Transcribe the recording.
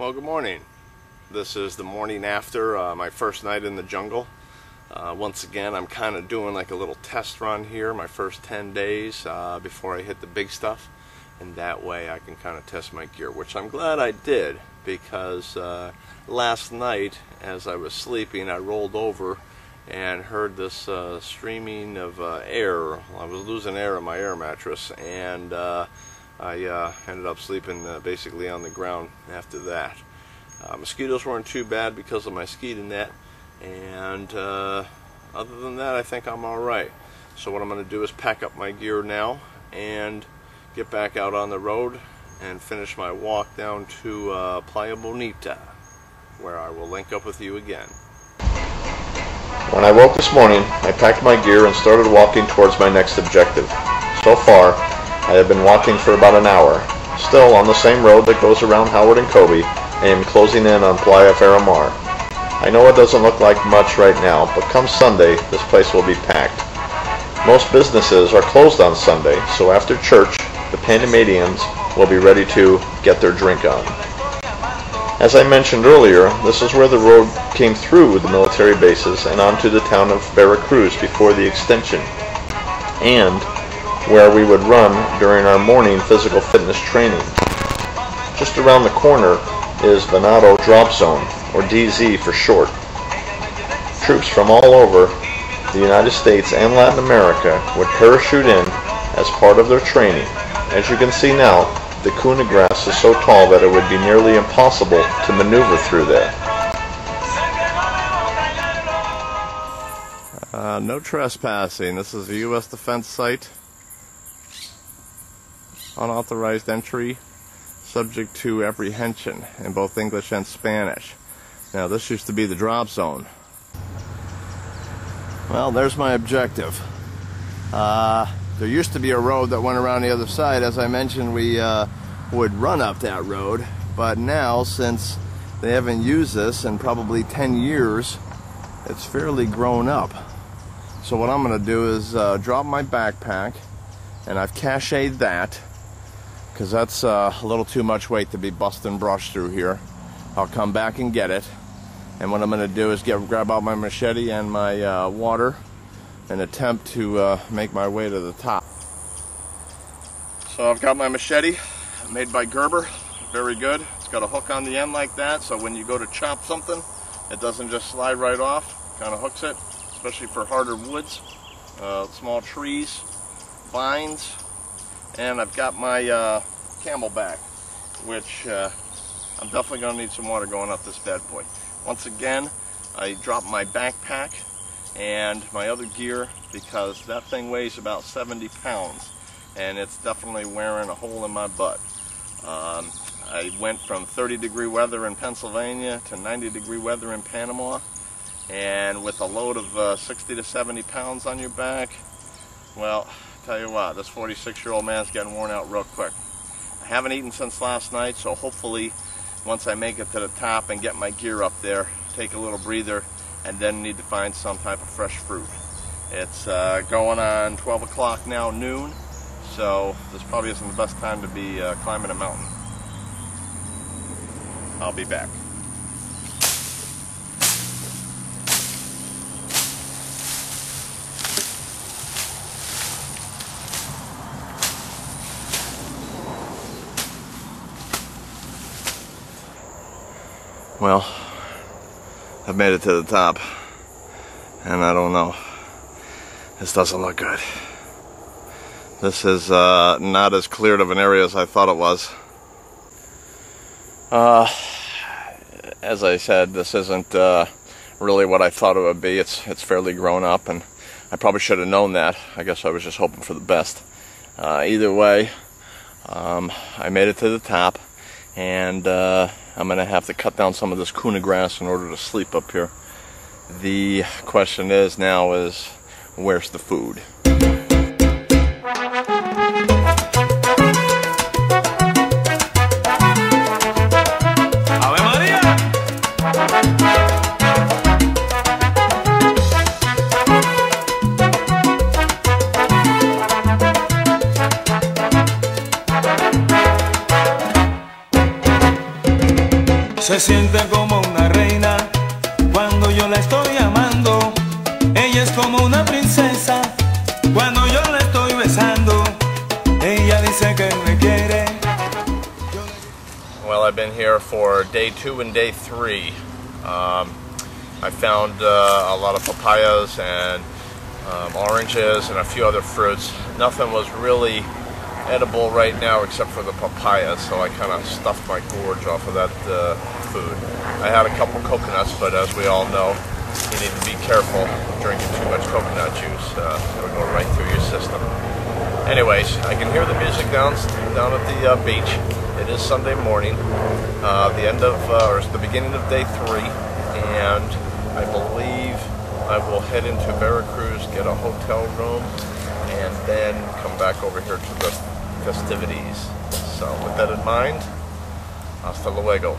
Well, good morning. This is the morning after my first night in the jungle. Once again, I'm kind of doing like a little test run here, my first 10 days before I hit the big stuff. And that way I can kind of test my gear, which I'm glad I did, because last night as I was sleeping, I rolled over and heard this streaming of air. I was losing air in my air mattress, and I ended up sleeping basically on the ground after that. Mosquitoes weren't too bad because of my mosquito net, and other than that, I think I'm alright. So what I'm going to do is pack up my gear now and get back out on the road and finish my walk down to Playa Bonita, where I will link up with you again. When I woke this morning, I packed my gear and started walking towards my next objective. So far, I have been walking for about an hour. Still on the same road that goes around Howard and Kobe, I am closing in on Playa Faramar. I know it doesn't look like much right now, but come Sunday, this place will be packed. Most businesses are closed on Sunday, so after church, the Panamanians will be ready to get their drink on. As I mentioned earlier, this is where the road came through the military bases and onto the town of Veracruz before the extension, and where we would run during our morning physical fitness training. Just around the corner is Venado Drop Zone, or DZ for short. Troops from all over the United States and Latin America would parachute in as part of their training. As you can see now, the kuna grass is so tall that it would be nearly impossible to maneuver through there. No trespassing. This is a U.S. defense site. Unauthorized entry, subject to apprehension in both English and Spanish. Now, this used to be the drop zone. Well, there's my objective. There used to be a road that went around the other side. As I mentioned, we would run up that road, but now, since they haven't used this in probably 10 years, it's fairly grown up. So what I'm going to do is drop my backpack, and I've cached that, because that's a little too much weight to be busting brush through here. I'll come back and get it, and what I'm going to do is grab out my machete and my water and attempt to make my way to the top. So I've got my machete, made by Gerber, very good. It's got a hook on the end like that, so when you go to chop something, it doesn't just slide right off, kind of hooks it, especially for harder woods, small trees, vines. And I've got my Camelback, which I'm definitely going to need some water going up this bad boy. Once again, I dropped my backpack and my other gear because that thing weighs about 70 pounds and it's definitely wearing a hole in my butt. I went from 30-degree weather in Pennsylvania to 90-degree weather in Panama, and with a load of 60 to 70 pounds on your back, well, tell you what, this 46-year-old man's getting worn out real quick. I haven't eaten since last night, so hopefully once I make it to the top and get my gear up there, take a little breather, and then need to find some type of fresh fruit. It's going on 12 o'clock now, noon, so this probably isn't the best time to be climbing a mountain. I'll be back. Well, I've made it to the top, and I don't know. This doesn't look good. This is not as cleared of an area as I thought it was. As I said, this isn't really what I thought it would be. It's fairly grown up, and I probably should have known that. I guess I was just hoping for the best. Either way, I made it to the top, and I'm going to have to cut down some of this kuna grass in order to sleep up here. The question is now is, where's the food? Se siente como una reina cuando yo la estoy amando. Ella es como una princesa cuando yo la estoy besando. Ella dice que me quiere. Well, I've been here for day 2 and day 3. I found a lot of papayas and oranges and a few other fruits. Nothing was really edible right now except for the papaya, so I kind of stuffed my gorge off of that food. I had a couple coconuts, but as we all know, you need to be careful drinking too much coconut juice. It'll go right through your system. Anyways, I can hear the music down at the beach. It is Sunday morning, the end of or the beginning of day 3, and I believe I will head into Veracruz, get a hotel room, and then come back over here to the festivities. So with that in mind, hasta luego.